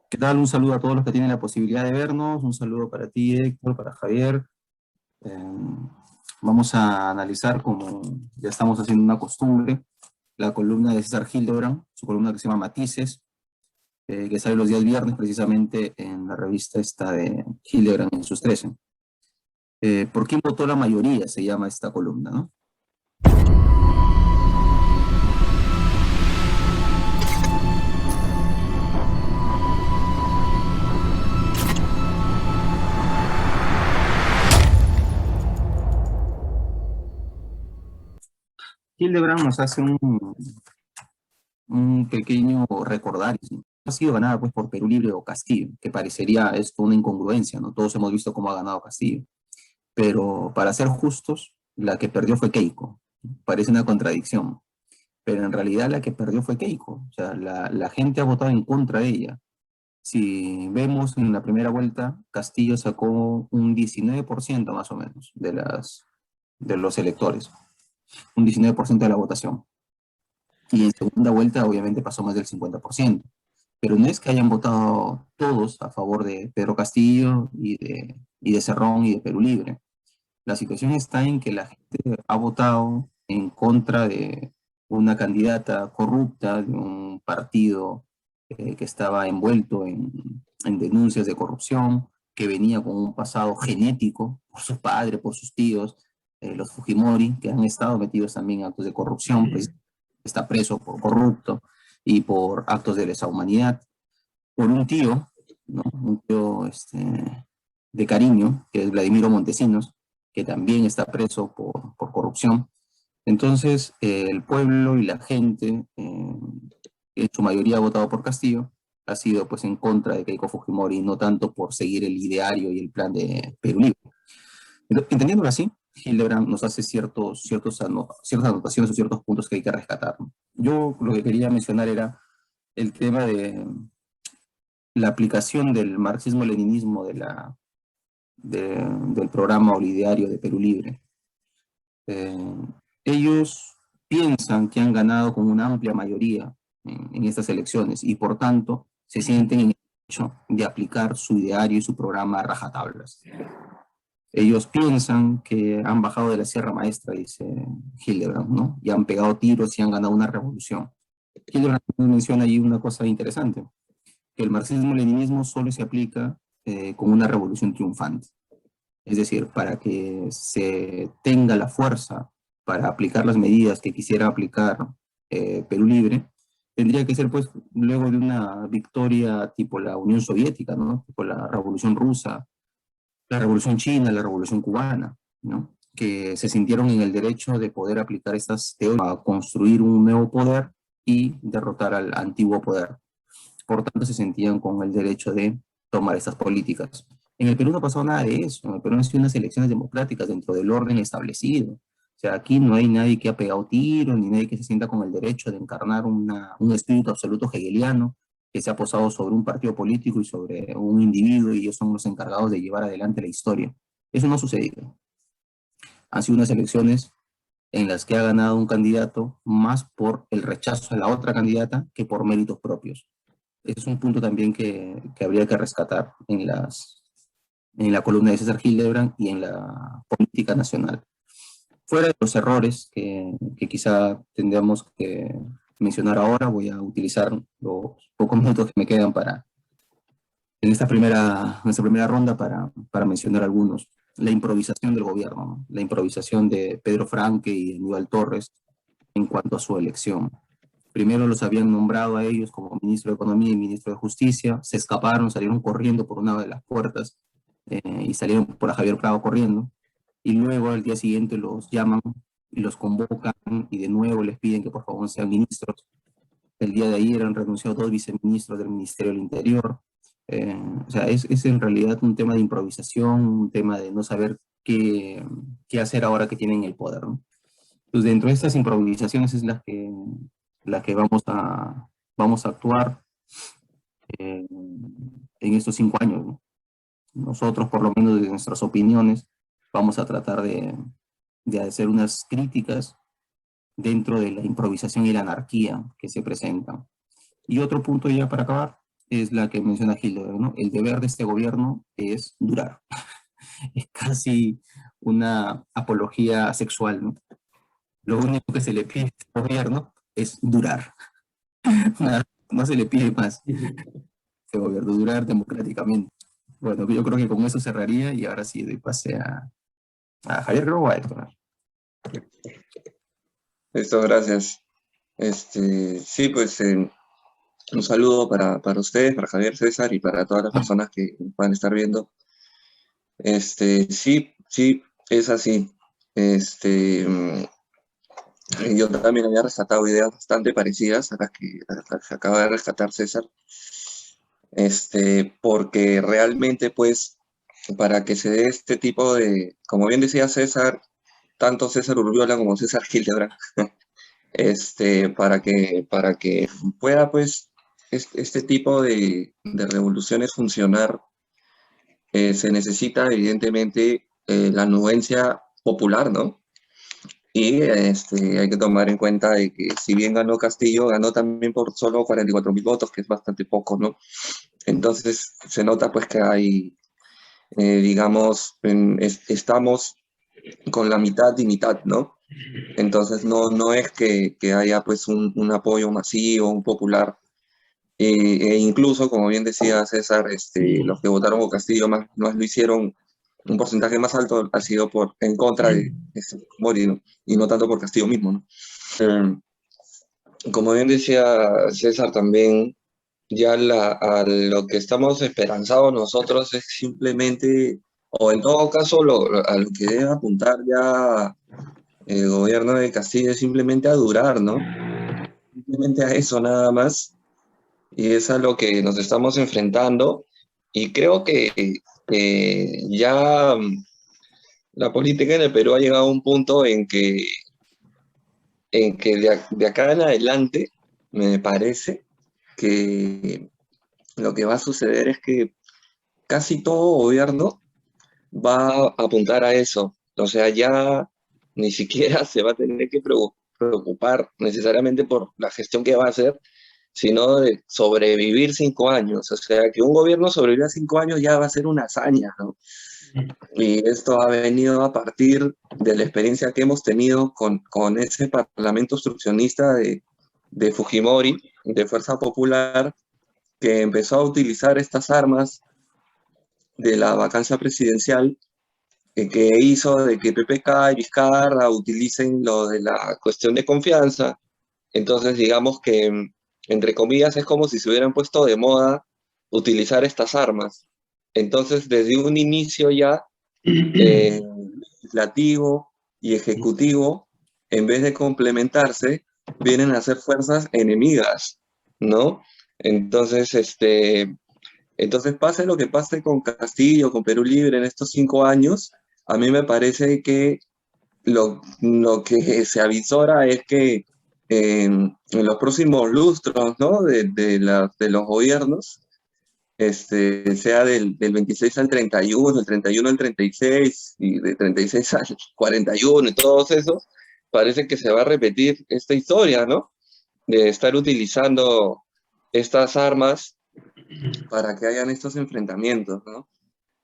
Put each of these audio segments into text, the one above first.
¿Qué tal? Un saludo a todos los que tienen la posibilidad de vernos. Un saludo para ti, Héctor, para Javier. Eh, Vamos a analizar, como ya estamos haciendo una costumbre, la columna de César Hildebrand, su columna que se llama Matices, que sale los días viernes precisamente en la revista esta de Hildebrand en sus 13. ¿Por quién votó la mayoría? Se llama esta columna, ¿no? Hildebrand nos hace un pequeño recordario, ¿no? Ha sido ganada pues por Perú Libre o Castillo, que parecería esto una incongruencia, ¿no? Todos hemos visto cómo ha ganado Castillo. Pero para ser justos, la que perdió fue Keiko. Parece una contradicción, pero en realidad la que perdió fue Keiko. O sea, la gente ha votado en contra de ella. Si vemos en la primera vuelta, Castillo sacó un 19% más o menos de los electores, un 19% de la votación. Y en segunda vuelta, obviamente, pasó más del 50%. Pero no es que hayan votado todos a favor de Pedro Castillo y de Cerrón y de Perú Libre. La situación está en que la gente ha votado en contra de una candidata corrupta, de un partido que estaba envuelto en denuncias de corrupción, que venía con un pasado genético por su padre, por sus tíos, los Fujimori, que han estado metidos también en actos de corrupción, pues está preso por corrupto y por actos de lesa humanidad, por un tío, ¿no? Un tío de cariño, que es Vladimiro Montesinos, que también está preso por corrupción. Entonces, el pueblo y la gente, en su mayoría ha votado por Castillo, ha sido pues en contra de Keiko Fujimori, no tanto por seguir el ideario y el plan de Perú Libre. Entendiéndolo así, Hildebrand nos hace ciertas anotaciones o ciertos puntos que hay que rescatar, ¿no? Yo lo que quería mencionar era el tema de la aplicación del marxismo-leninismo del programa o ideario de Perú Libre. Ellos piensan que han ganado con una amplia mayoría en estas elecciones y por tanto se sienten en el derecho de aplicar su ideario y su programa a rajatablas. Ellos piensan que han bajado de la Sierra Maestra, dice Hildebrand, ¿no? Y han pegado tiros y han ganado una revolución. Hildebrand menciona allí una cosa interesante, que el marxismo-leninismo solo se aplica con una revolución triunfante. Es decir, para que se tenga la fuerza para aplicar las medidas que quisiera aplicar Perú Libre, tendría que ser pues luego de una victoria tipo la Unión Soviética, ¿no? Tipo la Revolución Rusa, la Revolución China, la Revolución Cubana, ¿no? Que se sintieron en el derecho de poder aplicar estas teorías a construir un nuevo poder y derrotar al antiguo poder. Por tanto, se sentían con el derecho de tomar estas políticas. En el Perú no pasó nada de eso. En el Perú han sido unas elecciones democráticas dentro del orden establecido. O sea, aquí no hay nadie que ha pegado tiros, ni nadie que se sienta con el derecho de encarnar un espíritu absoluto hegeliano que se ha posado sobre un partido político y sobre un individuo y ellos son los encargados de llevar adelante la historia. Eso no ha sucedido. Han sido unas elecciones en las que ha ganado un candidato más por el rechazo a la otra candidata que por méritos propios. Ese es un punto también que habría que rescatar en la columna de César Hildebrand y en la política nacional. Fuera de los errores que quizá tendríamos que mencionar ahora, voy a utilizar los pocos minutos que me quedan en esta primera ronda para mencionar algunos. La improvisación del gobierno, ¿no? La improvisación de Pedro Franque y Aníbal Torres en cuanto a su elección. Primero los habían nombrado a ellos como ministro de Economía y ministro de Justicia, se escaparon, salieron corriendo por una de las puertas y salieron por a Javier Prado corriendo, y luego al día siguiente los llaman y los convocan y de nuevo les piden que por favor sean ministros. El día de ayer han renunciado 2 viceministros del Ministerio del Interior. O sea, es en realidad un tema de improvisación, un tema de no saber qué hacer ahora que tienen el poder, ¿no? Pues dentro de estas improvisaciones es la que vamos a actuar en estos 5 años, ¿no? Nosotros, por lo menos de nuestras opiniones, vamos a tratar de hacer unas críticas dentro de la improvisación y la anarquía que se presentan. Y otro punto ya para acabar, es la que menciona Hildebrand, ¿no? El deber de este gobierno es durar. Es casi una apología sexual, ¿no? Lo único que se le pide a este gobierno es durar. Nada, no se le pide más a este gobierno, durar democráticamente. Bueno, yo creo que con eso cerraría y ahora sí doy pase a Javier Grobo, a Héctor. Listo, gracias. Sí, pues un saludo para ustedes, para Javier, César y para todas las personas que puedan estar viendo. Sí, sí, es así. Yo también había rescatado ideas bastante parecidas a las que acaba de rescatar César. Porque realmente, pues, para que se dé este tipo de, como bien decía César, tanto César Urbiola como César Hildebrand, para que pueda, pues, este tipo de revoluciones funcionar, se necesita, evidentemente, la anuencia popular, ¿no? Y hay que tomar en cuenta de que si bien ganó Castillo, ganó también por solo 44.000 votos, que es bastante poco, ¿no? Entonces se nota pues que hay, digamos, estamos con la mitad y mitad, ¿no? Entonces no es que haya pues un apoyo masivo, un popular, e incluso, como bien decía César, los que votaron por Castillo más lo hicieron, un porcentaje más alto ha sido en contra de Mori, ¿no? Y no tanto por Castillo mismo, ¿no? Como bien decía César también, ya a lo que estamos esperanzados nosotros es simplemente, o en todo caso, a lo que debe apuntar ya el gobierno de Castillo es simplemente a durar, ¿no? Simplemente a eso nada más. Y es a lo que nos estamos enfrentando. Y creo que ya la política en el Perú ha llegado a un punto en que de acá en adelante me parece que lo que va a suceder es que casi todo gobierno va a apuntar a eso. O sea, ya ni siquiera se va a tener que preocupar necesariamente por la gestión que va a hacer, sino de sobrevivir 5 años. O sea, que un gobierno sobreviva 5 años ya va a ser una hazaña, ¿no? Y esto ha venido a partir de la experiencia que hemos tenido con ese parlamento obstruccionista de Fujimori, de Fuerza Popular, que empezó a utilizar estas armas de la vacancia presidencial, que hizo de que PPK y Vizcarra utilicen lo de la cuestión de confianza. Entonces, digamos que, entre comillas, es como si se hubieran puesto de moda utilizar estas armas. Entonces, desde un inicio ya, legislativo y ejecutivo, en vez de complementarse, vienen a ser fuerzas enemigas, ¿no? Entonces, entonces, pase lo que pase con Castillo, con Perú Libre en estos 5 años, a mí me parece que lo que se avisora es que en los próximos lustros, ¿no? de los gobiernos, sea del 26 al 31, el 31 al 36 y de 36 al 41 y todos esos, parece que se va a repetir esta historia, ¿no? De estar utilizando estas armas para que hayan estos enfrentamientos, ¿no?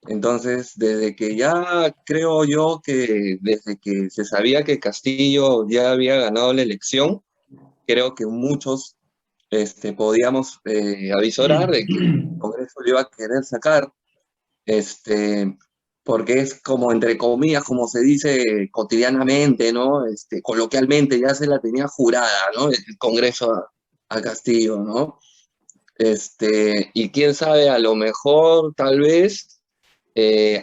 Entonces, desde que ya creo yo que desde que se sabía que Castillo ya había ganado la elección, creo que muchos podíamos avisorar de que el Congreso lo iba a querer sacar, porque es como, entre comillas, como se dice cotidianamente, ¿no? Coloquialmente ya se la tenía jurada, ¿no? El Congreso a Castillo, ¿no? Y quién sabe, a lo mejor, tal vez,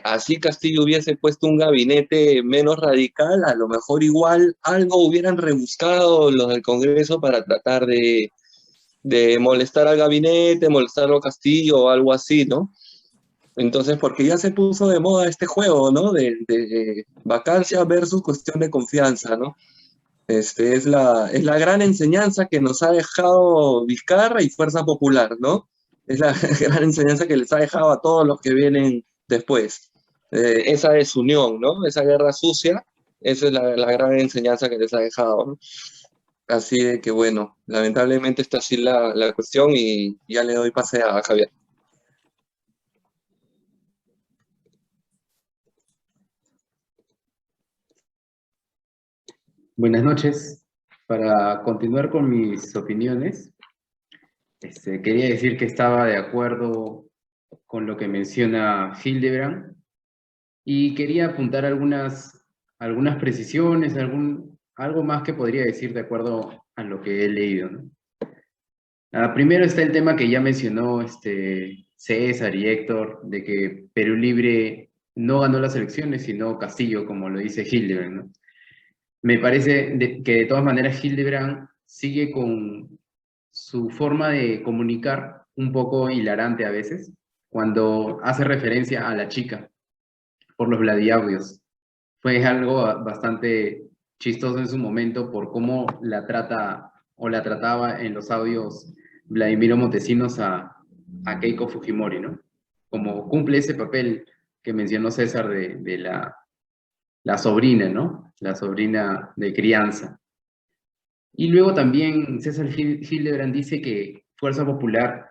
así Castillo hubiese puesto un gabinete menos radical, a lo mejor igual algo hubieran rebuscado los del Congreso para tratar de molestar al gabinete, molestarlo a Castillo o algo así, ¿no? Entonces, porque ya se puso de moda este juego, ¿no? De vacancia versus cuestión de confianza, ¿no? Es la gran enseñanza que nos ha dejado Vizcarra y Fuerza Popular, ¿no? Es la gran enseñanza que les ha dejado a todos los que vienen después. Esa desunión, ¿no? Esa guerra sucia, esa es la gran enseñanza que les ha dejado, ¿no? Así de que bueno, lamentablemente está así la cuestión y ya le doy pase a Javier. Buenas noches. Para continuar con mis opiniones, quería decir que estaba de acuerdo con lo que menciona Hildebrand y quería apuntar algunas precisiones, algo más que podría decir de acuerdo a lo que he leído, ¿no? Primero está el tema que ya mencionó César y Héctor, de que Perú Libre no ganó las elecciones, sino Castillo, como lo dice Hildebrand, ¿no? Me parece que de todas maneras Hildebrand sigue con su forma de comunicar un poco hilarante a veces, cuando hace referencia a la chica por los Vladiaudios. Fue algo bastante chistoso en su momento por cómo la trata o la trataba en los audios Vladimiro Montesinos a Keiko Fujimori, ¿no? Como cumple ese papel que mencionó César de la sobrina, ¿no? La sobrina de crianza. Y luego también César Hildebrand dice que Fuerza Popular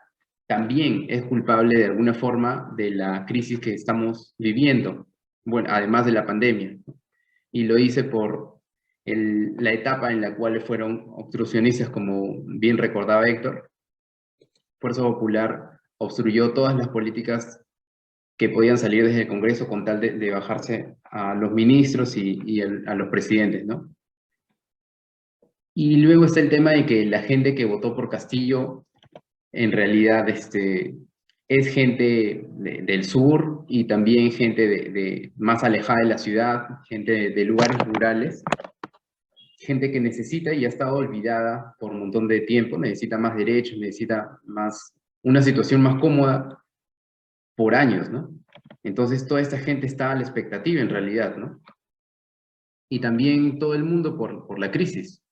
también es culpable de alguna forma de la crisis que estamos viviendo, bueno, además de la pandemia. Y lo dice por la etapa en la cual fueron obstruccionistas, como bien recordaba Héctor. Fuerza Popular obstruyó todas las políticas que podían salir desde el Congreso con tal de bajarse a los ministros y a los presidentes, ¿no? Y luego está el tema de que la gente que votó por Castillo en realidad es gente del sur y también gente más alejada de la ciudad, gente de lugares rurales, gente que necesita y ha estado olvidada por un montón de tiempo, necesita más derechos, necesita una situación más cómoda por años, ¿no? Entonces toda esta gente está a la expectativa en realidad, ¿no? Y también todo el mundo por la crisis.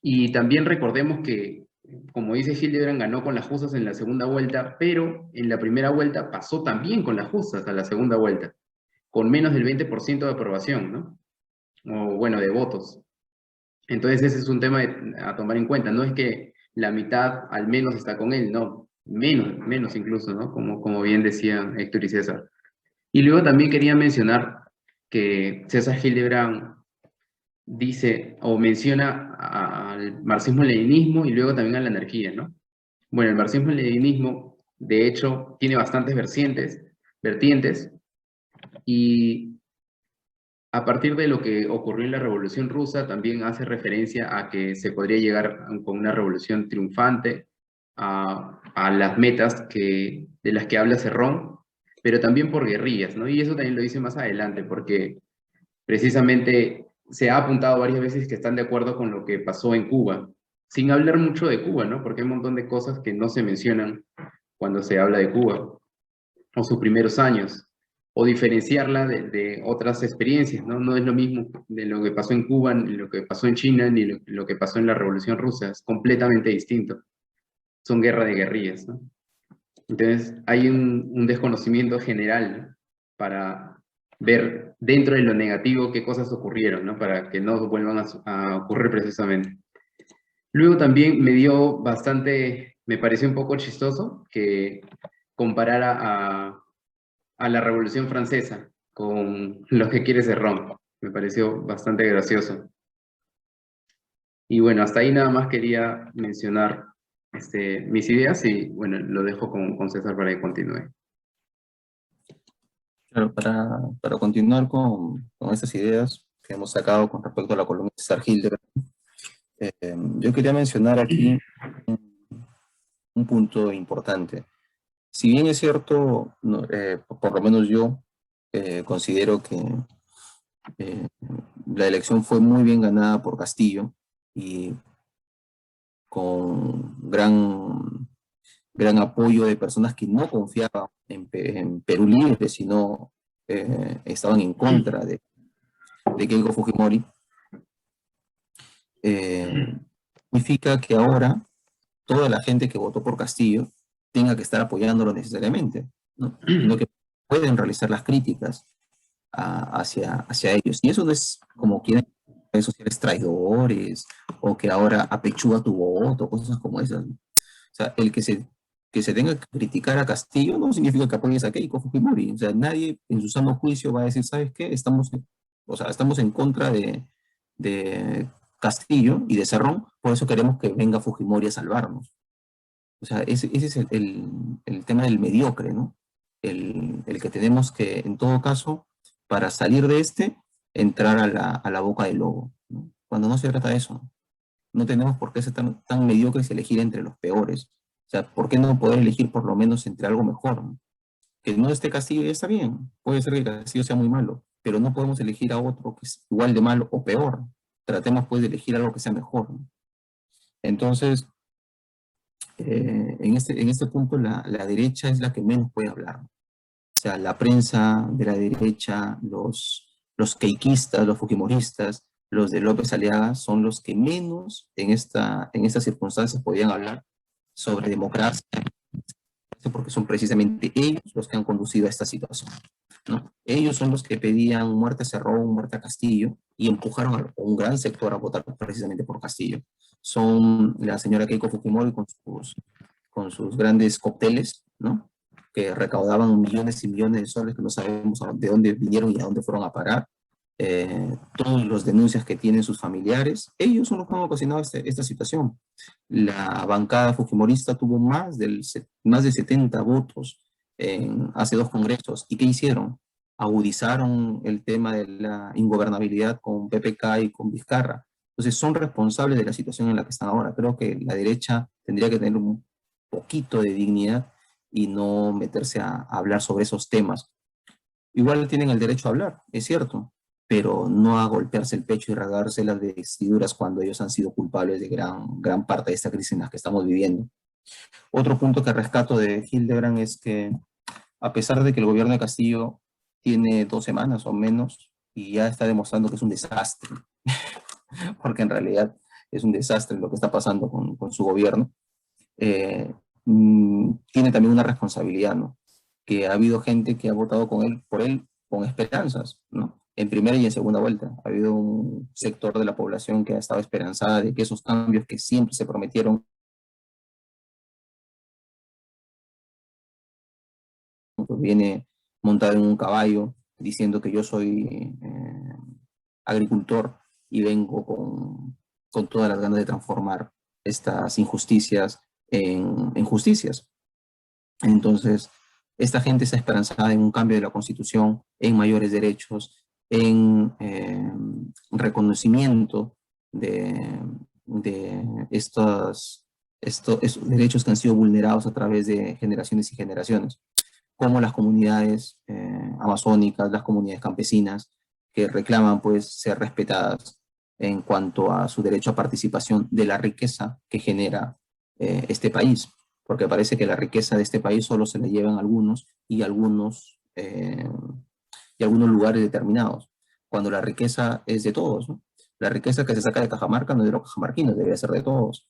Y también recordemos que, como dice Hildebrand, ganó con las justas en la segunda vuelta, pero en la primera vuelta pasó también con las justas a la segunda vuelta, con menos del 20% de aprobación, ¿no? O bueno, de votos. Entonces ese es un tema a tomar en cuenta. No es que la mitad al menos está con él, no, menos incluso, ¿no? Como bien decían Héctor y César. Y luego también quería mencionar que César Hildebrand dice o menciona al marxismo-leninismo y luego también a la anarquía, ¿no? Bueno, el marxismo-leninismo, de hecho, tiene bastantes vertientes, y a partir de lo que ocurrió en la Revolución Rusa, también hace referencia a que se podría llegar con una revolución triunfante a las metas de las que habla Cerrón, pero también por guerrillas, ¿no? Y eso también lo dice más adelante, porque precisamente se ha apuntado varias veces que están de acuerdo con lo que pasó en Cuba, sin hablar mucho de Cuba, ¿no? Porque hay un montón de cosas que no se mencionan cuando se habla de Cuba, o sus primeros años, o diferenciarla de otras experiencias, ¿no? No es lo mismo de lo que pasó en Cuba, ni lo que pasó en China, ni lo que pasó en la Revolución Rusa, es completamente distinto. Son guerra de guerrillas, ¿no? Entonces hay un desconocimiento general, ¿no? Para ver dentro de lo negativo qué cosas ocurrieron, ¿no? Para que no vuelvan a ocurrir precisamente. Luego también me pareció un poco chistoso que comparara a la Revolución Francesa con lo que quiere Cerrón. Me pareció bastante gracioso. Y bueno, hasta ahí nada más quería mencionar mis ideas y bueno, lo dejo con César para que continúe. Claro, para continuar con estas ideas que hemos sacado con respecto a la columna de César Hildebrand, yo quería mencionar aquí un punto importante. Si bien es cierto, por lo menos yo considero que la elección fue muy bien ganada por Castillo y con gran apoyo de personas que no confiaban en Perú Libre, sino estaban en contra de Keiko Fujimori, significa que ahora toda la gente que votó por Castillo tenga que estar apoyándolo necesariamente, ¿no? Sino que pueden realizar las críticas hacia ellos. Y eso no es como quieren redes sociales traidores, o que ahora apechuga tu voto, cosas como esas. O sea, que se tenga que criticar a Castillo no significa que apoyes a Keiko Fujimori. O sea, nadie en su sano juicio va a decir, ¿sabes qué? Estamos en contra de Castillo y de Cerrón, por eso queremos que venga Fujimori a salvarnos. O sea, ese es el tema del mediocre, ¿no? El que tenemos que, en todo caso, para salir de entrar a la boca del lobo, ¿no? Cuando no se trata de eso. No tenemos por qué ser tan mediocres y elegir entre los peores. O sea, ¿por qué no poder elegir por lo menos entre algo mejor, ¿no? Que no esté Castillo ya está bien. Puede ser que Castillo sea muy malo, pero no podemos elegir a otro que es igual de malo o peor. Tratemos pues de elegir algo que sea mejor, ¿no? Entonces, en este punto la derecha es la que menos puede hablar, ¿no? O sea, la prensa de la derecha, los queiquistas, los fujimoristas, los de López Aliaga son los que menos en estas circunstancias podían hablar sobre democracia, porque son precisamente ellos los que han conducido a esta situación, ¿no? Ellos son los que pedían muerte a Cerrón, muerte a Castillo, y empujaron a un gran sector a votar precisamente por Castillo. Son la señora Keiko Fujimori con sus grandes cócteles, ¿no? Que recaudaban millones y millones de soles que no sabemos de dónde vinieron y a dónde fueron a parar. Todas las denuncias que tienen sus familiares, ellos son los que han ocasionado esta situación. La bancada fujimorista tuvo más de 70 votos hace 2 congresos. ¿Y qué hicieron? Agudizaron el tema de la ingobernabilidad con PPK y con Vizcarra. Entonces son responsables de la situación en la que están ahora. Creo que la derecha tendría que tener un poquito de dignidad y no meterse a hablar sobre esos temas. Igual tienen el derecho a hablar, es cierto, pero no a golpearse el pecho y rasgarse las vestiduras cuando ellos han sido culpables de gran parte de esta crisis en la que estamos viviendo. Otro punto que rescato de Hildebrand es que, a pesar de que el gobierno de Castillo tiene 2 semanas o menos y ya está demostrando que es un desastre, porque en realidad es un desastre lo que está pasando con su gobierno, tiene también una responsabilidad, ¿no? Que ha habido gente que ha votado por él con esperanzas, ¿no? En primera y en segunda vuelta. Ha habido un sector de la población que ha estado esperanzada de que esos cambios que siempre se prometieron, pues viene montado en un caballo diciendo que yo soy agricultor y vengo con todas las ganas de transformar estas injusticias en justicias. Entonces, esta gente está esperanzada en un cambio de la Constitución, en mayores derechos, en reconocimiento de estos derechos que han sido vulnerados a través de generaciones y generaciones, como las comunidades amazónicas, las comunidades campesinas, que reclaman pues ser respetadas en cuanto a su derecho a participación de la riqueza que genera este país, porque parece que la riqueza de este país solo se la llevan algunos y algunos lugares determinados, cuando la riqueza es de todos, ¿no? La riqueza que se saca de Cajamarca no es de los cajamarquinos, debería ser de todos.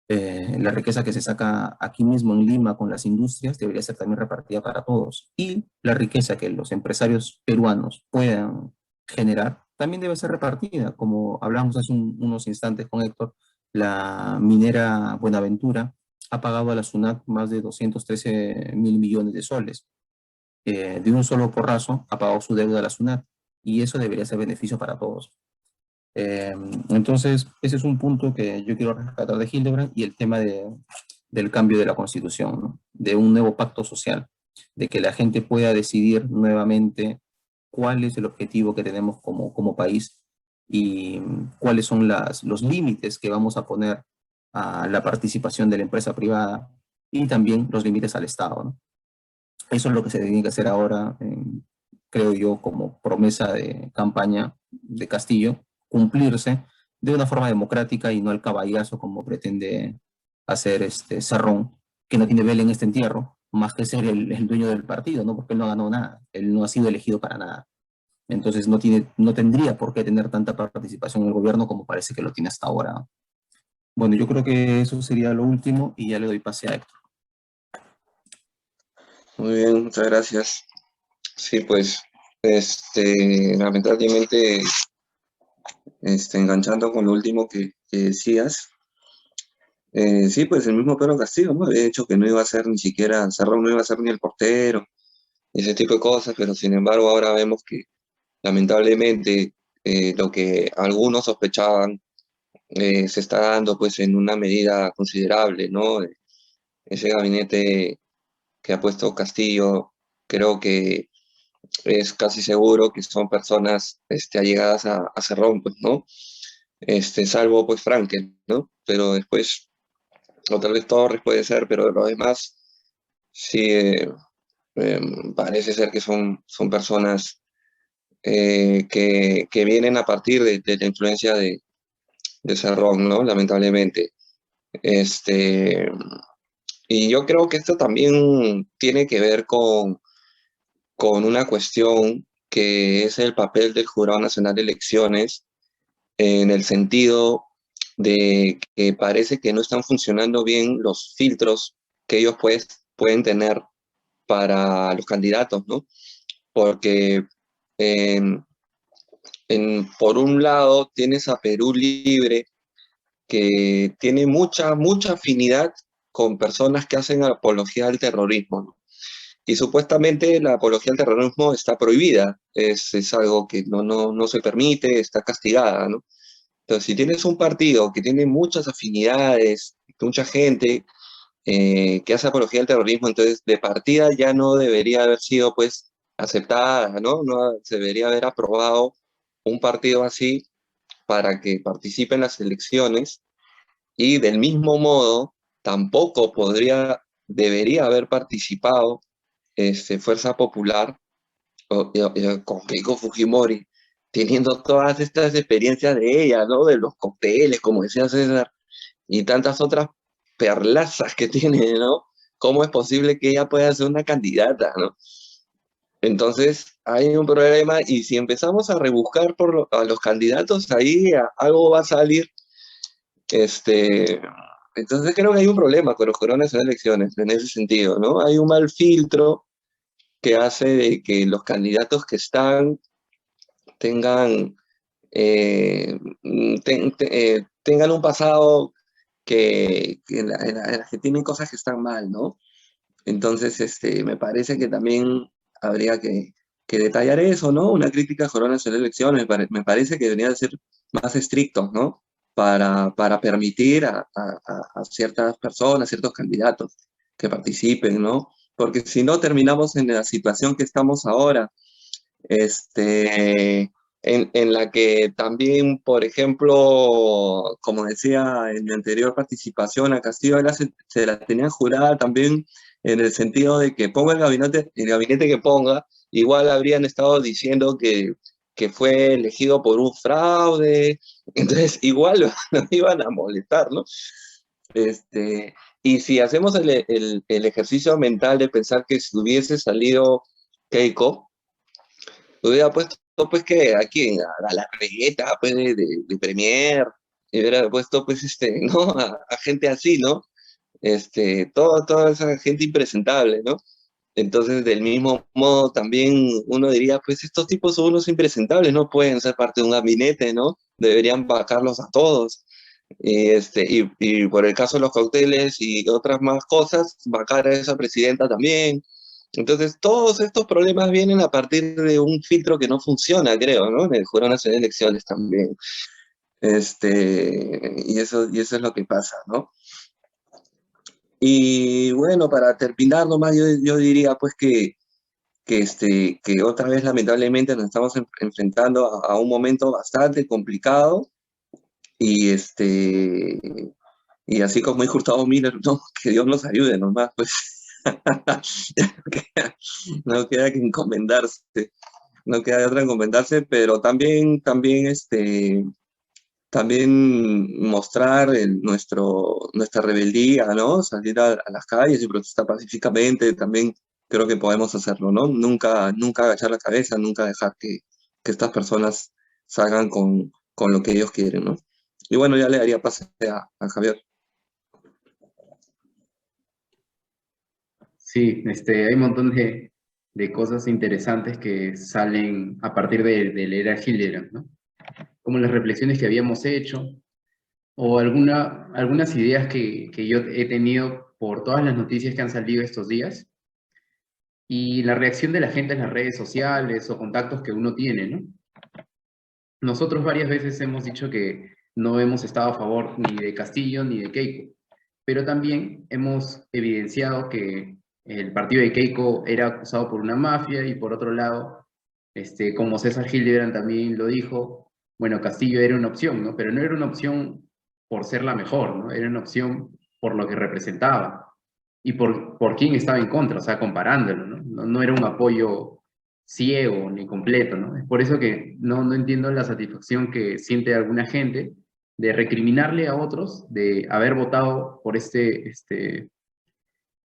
La riqueza que se saca aquí mismo en Lima con las industrias debería ser también repartida para todos. Y la riqueza que los empresarios peruanos puedan generar también debe ser repartida. Como hablamos hace unos instantes con Héctor, la minera Buenaventura ha pagado a la SUNAT más de 213.000 millones de soles. De un solo porrazo ha pagado su deuda a la SUNAT y eso debería ser beneficio para todos. Entonces, ese es un punto que yo quiero rescatar de Hildebrand y el tema del cambio de la Constitución, ¿no? De un nuevo pacto social, de que la gente pueda decidir nuevamente cuál es el objetivo que tenemos como país y cuáles son los límites que vamos a poner a la participación de la empresa privada y también los límites al Estado, ¿no? Eso es lo que se tiene que hacer ahora, creo yo, como promesa de campaña de Castillo, cumplirse de una forma democrática y no al caballazo como pretende hacer Cerrón, que no tiene vela en este entierro, más que ser el dueño del partido, ¿no? Porque él no ganó nada, él no ha sido elegido para nada. Entonces no tendría por qué tener tanta participación en el gobierno como parece que lo tiene hasta ahora. Bueno, yo creo que eso sería lo último y ya le doy pase a Héctor. Muy bien, muchas gracias. Sí, pues, lamentablemente enganchando con lo último que decías, sí, pues el mismo Pedro Castillo, ¿no? Había dicho que no iba a ser ni siquiera, Cerrón no iba a ser ni el portero, y ese tipo de cosas, pero sin embargo ahora vemos que lamentablemente lo que algunos sospechaban se está dando pues en una medida considerable, ¿no? Ese gabinete que ha puesto Castillo, creo que es casi seguro que son personas allegadas a Cerrón, pues, ¿no? Salvo pues Frankel, ¿no? Pero después, o tal vez Torres puede ser, pero de lo demás, sí, parece ser que son personas que vienen a partir de la influencia de Cerrón, ¿no? Lamentablemente. Este, y yo creo que esto también tiene que ver con una cuestión que es el papel del Jurado Nacional de Elecciones, en el sentido de que parece que no están funcionando bien los filtros que ellos pueden tener para los candidatos, ¿no? Porque eh, por un lado tienes a Perú Libre, que tiene mucha afinidad con personas que hacen apología al terrorismo, ¿no? Y supuestamente la apología al terrorismo está prohibida, es algo que no se permite, está castigada, ¿no? Entonces, si tienes un partido que tiene muchas afinidades, mucha gente que hace apología al terrorismo, entonces de partida ya no debería haber sido pues aceptada, ¿no? No se debería haber aprobado un partido así para que participe en las elecciones, y del mismo modo tampoco debería haber participado Fuerza Popular con Keiko Fujimori, teniendo todas estas experiencias de ella, ¿no? De los cócteles, como decía César, y tantas otras perlazas que tiene, ¿no? ¿Cómo es posible que ella pueda ser una candidata, ¿no? Entonces hay un problema, y si empezamos a rebuscar a los candidatos, ahí algo va a salir. Entonces creo que hay un problema con los coronas de elecciones en ese sentido, ¿no? Hay un mal filtro que hace de que los candidatos que están tengan, tengan un pasado en la que tienen cosas que están mal, ¿no? Entonces, me parece que también habría que detallar eso, ¿no? Una crítica a Corona en elecciones, me parece que deberían ser más estrictos, ¿no? Para permitir a ciertas personas, ciertos candidatos que participen, ¿no? Porque si no, terminamos en la situación que estamos ahora, en la que también, por ejemplo, como decía en mi anterior participación, a Castillo se la tenían jurada también, en el sentido de que ponga el gabinete que ponga, igual habrían estado diciendo que fue elegido por un fraude, entonces igual lo iban a molestar, ¿no? Y si hacemos el ejercicio mental de pensar que si hubiese salido Keiko, hubiera puesto pues que aquí a la regueta pues de Premier, y hubiera puesto pues ¿no? A gente así, ¿no? Toda esa gente impresentable, ¿no? Entonces, del mismo modo, también uno diría, pues estos tipos son unos impresentables, no pueden ser parte de un gabinete, ¿no? Deberían vacarlos a todos. Y por el caso de los cócteles y otras más cosas, vacar a esa presidenta también. Entonces, todos estos problemas vienen a partir de un filtro que no funciona, creo, ¿no? En el Jurado Nacional de Elecciones también. Y eso es lo que pasa, ¿no? Y bueno, para terminar nomás, yo diría pues que otra vez lamentablemente nos estamos enfrentando a un momento bastante complicado, y y así como dijo Gustavo Miller, no, que Dios nos ayude nomás, pues no queda que encomendarse, no queda de otra encomendarse, pero también mostrar nuestra rebeldía, ¿no? Salir a las calles y protestar pacíficamente, también creo que podemos hacerlo, ¿no? Nunca agachar la cabeza, nunca dejar que estas personas salgan con lo que ellos quieren, ¿no? Y bueno, ya le daría pase a Javier. Sí, hay un montón de cosas interesantes que salen a partir de leer a Hilleran, ¿no? como las reflexiones que habíamos hecho, o algunas ideas que yo he tenido por todas las noticias que han salido estos días, y la reacción de la gente en las redes sociales o contactos que uno tiene, ¿no? Nosotros varias veces hemos dicho que no hemos estado a favor ni de Castillo ni de Keiko, pero también hemos evidenciado que el partido de Keiko era acusado por una mafia y por otro lado, como César Hildebrand también lo dijo, bueno, Castillo era una opción, ¿no? Pero no era una opción por ser la mejor, ¿no? Era una opción por lo que representaba y por quién estaba en contra, o sea, comparándolo, ¿no? No era un apoyo ciego ni completo, ¿no? Es por eso que no entiendo la satisfacción que siente alguna gente de recriminarle a otros de haber votado por este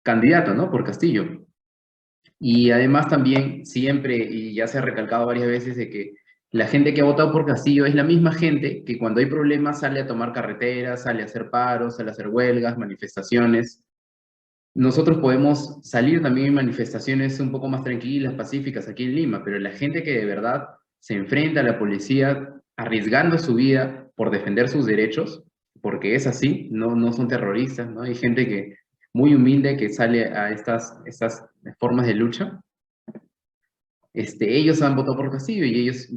candidato, ¿no? Por Castillo. Y además también siempre, y ya se ha recalcado varias veces, de que la gente que ha votado por Castillo es la misma gente que cuando hay problemas sale a tomar carreteras, sale a hacer paros, sale a hacer huelgas, manifestaciones. Nosotros podemos salir también en manifestaciones un poco más tranquilas, pacíficas aquí en Lima, pero la gente que de verdad se enfrenta a la policía arriesgando su vida por defender sus derechos, porque es así, no son terroristas, ¿no? Hay gente que muy humilde que sale a estas formas de lucha. Ellos han votado por Castillo y ellos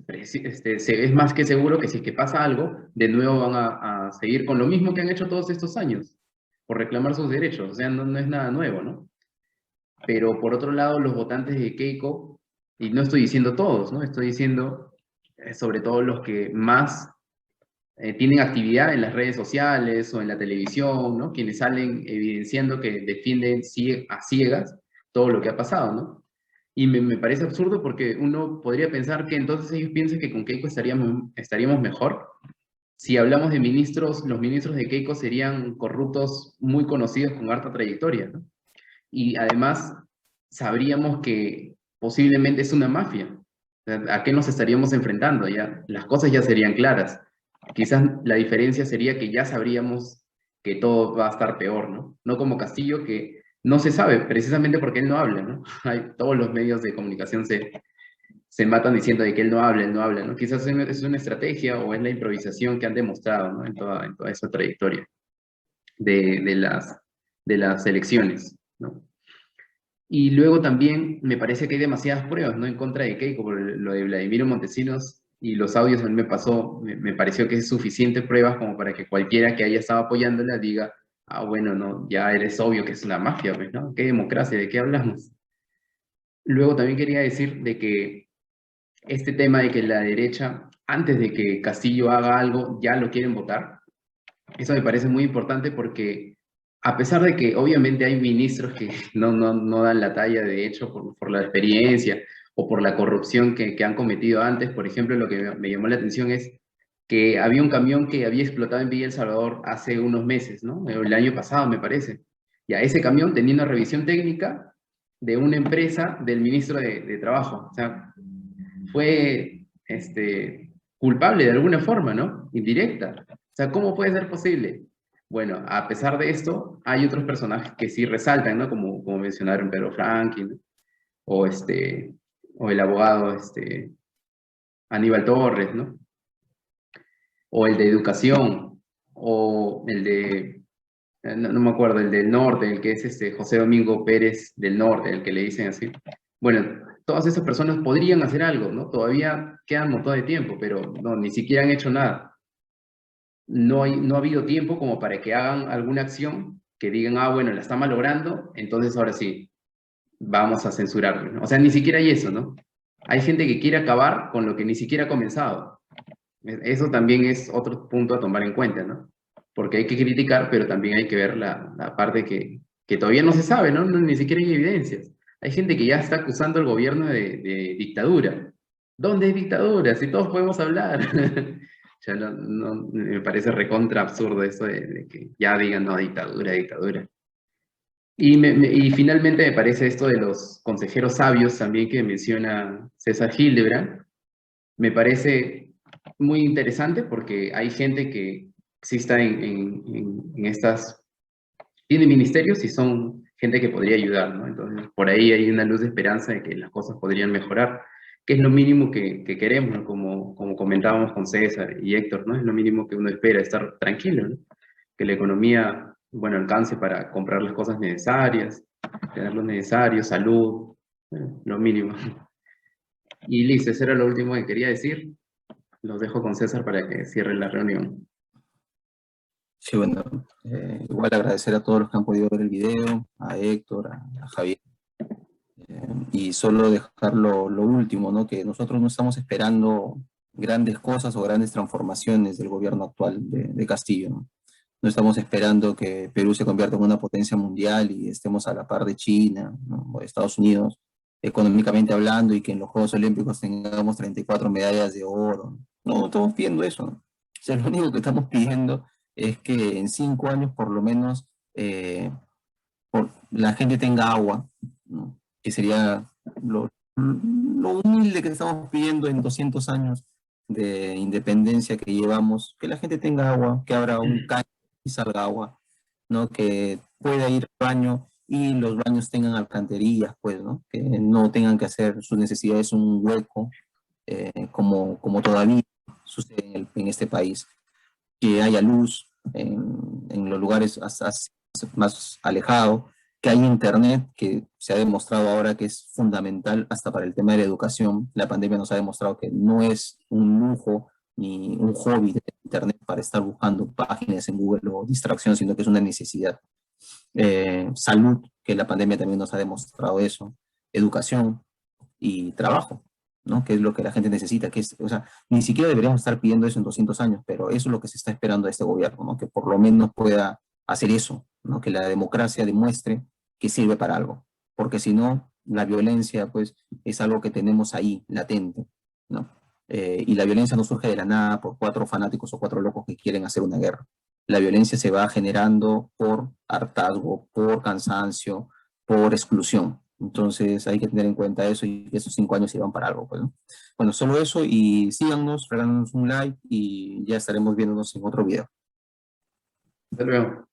es más que seguro que si es que pasa algo, de nuevo van a seguir con lo mismo que han hecho todos estos años, por reclamar sus derechos, o sea, no es nada nuevo, ¿no? Pero por otro lado, los votantes de Keiko, y no estoy diciendo todos, ¿no? Estoy diciendo sobre todo los que más tienen actividad en las redes sociales o en la televisión, ¿no? Quienes salen evidenciando que defienden a ciegas todo lo que ha pasado, ¿no? Y me parece absurdo porque uno podría pensar que entonces ellos piensan que con Keiko estaríamos mejor. Si hablamos de ministros, los ministros de Keiko serían corruptos muy conocidos con harta trayectoria, ¿no? Y además sabríamos que posiblemente es una mafia. ¿A qué nos estaríamos enfrentando? Ya, las cosas ya serían claras. Quizás la diferencia sería que ya sabríamos que todo va a estar peor, ¿no? No como Castillo, que no se sabe, precisamente porque él no habla, ¿no? Todos los medios de comunicación se matan diciendo de que él no habla, ¿no? Quizás es una estrategia o es la improvisación que han demostrado, ¿no? En toda esa trayectoria de las elecciones, ¿no? Y luego también me parece que hay demasiadas pruebas, ¿no? En contra de Keiko, por lo de Vladimiro Montesinos y los audios a mí me pareció que es suficiente pruebas como para que cualquiera que haya estado apoyándola diga, ah, bueno, no, ya eres obvio que es una mafia, pues, ¿no? ¿Qué democracia? ¿De qué hablamos? Luego también quería decir de que este tema de que la derecha, antes de que Castillo haga algo, ya lo quieren votar, eso me parece muy importante porque a pesar de que obviamente hay ministros que no dan la talla de hecho por la experiencia o por la corrupción que han cometido antes, por ejemplo, lo que me llamó la atención es que había un camión que había explotado en Villa El Salvador hace unos meses, ¿no? El año pasado, me parece. Y a ese camión tenía una revisión técnica de una empresa del ministro de Trabajo. O sea, fue culpable de alguna forma, ¿no? Indirecta. O sea, ¿cómo puede ser posible? Bueno, a pesar de esto, hay otros personajes que sí resaltan, ¿no? Como mencionaron Pedro Franklin, ¿no? o, o el abogado Aníbal Torres, ¿no? O el de educación, o el de, no me acuerdo, el del norte, el que es José Domingo Pérez del norte, el que le dicen así. Bueno, todas esas personas podrían hacer algo, ¿no? Todavía quedan un montón de tiempo, pero no, ni siquiera han hecho nada. No ha habido tiempo como para que hagan alguna acción que digan, ah, bueno, la está malogrando, entonces ahora sí, vamos a censurarlo, ¿no? O sea, ni siquiera hay eso, ¿no? Hay gente que quiere acabar con lo que ni siquiera ha comenzado. Eso también es otro punto a tomar en cuenta, ¿no? Porque hay que criticar, pero también hay que ver la parte que todavía no se sabe, ¿no? Ni siquiera hay evidencias. Hay gente que ya está acusando al gobierno de dictadura. ¿Dónde hay dictadura? Si todos podemos hablar. Ya me parece recontra absurdo eso de que ya digan, no, dictadura, dictadura. Y finalmente me parece esto de los consejeros sabios también que menciona César Hildebrand. Me parece muy interesante porque hay gente que sí está en estas, tiene ministerios y son gente que podría ayudar, ¿no? Entonces, por ahí hay una luz de esperanza de que las cosas podrían mejorar, que es lo mínimo que queremos, ¿no? Como comentábamos con César y Héctor, ¿no? Es lo mínimo que uno espera, estar tranquilo, ¿no? Que la economía, bueno, alcance para comprar las cosas necesarias, tener lo necesario, salud, lo mínimo. Y listo, eso era lo último que quería decir. Los dejo con César para que cierre la reunión. Sí, bueno, igual agradecer a todos los que han podido ver el video, a Héctor, a Javier, y solo dejar lo último, ¿no? Que nosotros no estamos esperando grandes cosas o grandes transformaciones del gobierno actual de Castillo, ¿no? No estamos esperando que Perú se convierta en una potencia mundial y estemos a la par de China, ¿no? O de Estados Unidos, económicamente hablando, y que en los Juegos Olímpicos tengamos 34 medallas de oro. No estamos pidiendo eso, ¿no? O sea, lo único que estamos pidiendo es que en 5 años por lo menos la gente tenga agua, ¿no? Que sería lo humilde que estamos pidiendo en 200 años de independencia que llevamos, que la gente tenga agua, que abra un caño y salga agua, ¿no? Que pueda ir al baño y los baños tengan alcantarillas, pues, ¿no? Que no tengan que hacer sus necesidades en un hueco, como todavía sucede en este país, que haya luz en los lugares más alejados, que haya internet, que se ha demostrado ahora que es fundamental hasta para el tema de la educación. La pandemia nos ha demostrado que no es un lujo ni un hobby de internet para estar buscando páginas en Google o distracción, sino que es una necesidad. Salud, que la pandemia también nos ha demostrado eso. Educación y trabajo, ¿no? Que es lo que la gente necesita, que es, o sea, ni siquiera deberíamos estar pidiendo eso en 200 años, pero eso es lo que se está esperando de este gobierno, ¿no? Que por lo menos pueda hacer eso, ¿no? Que la democracia demuestre que sirve para algo, porque si no, la violencia, pues, es algo que tenemos ahí, latente, ¿no? Y la violencia no surge de la nada por 4 fanáticos o 4 locos que quieren hacer una guerra. La violencia se va generando por hartazgo, por cansancio, por exclusión. Entonces hay que tener en cuenta eso y que esos 5 años sirvan para algo, pues, ¿no? Bueno, solo eso, y síganos, regálanos un like y ya estaremos viéndonos en otro video. Hasta luego.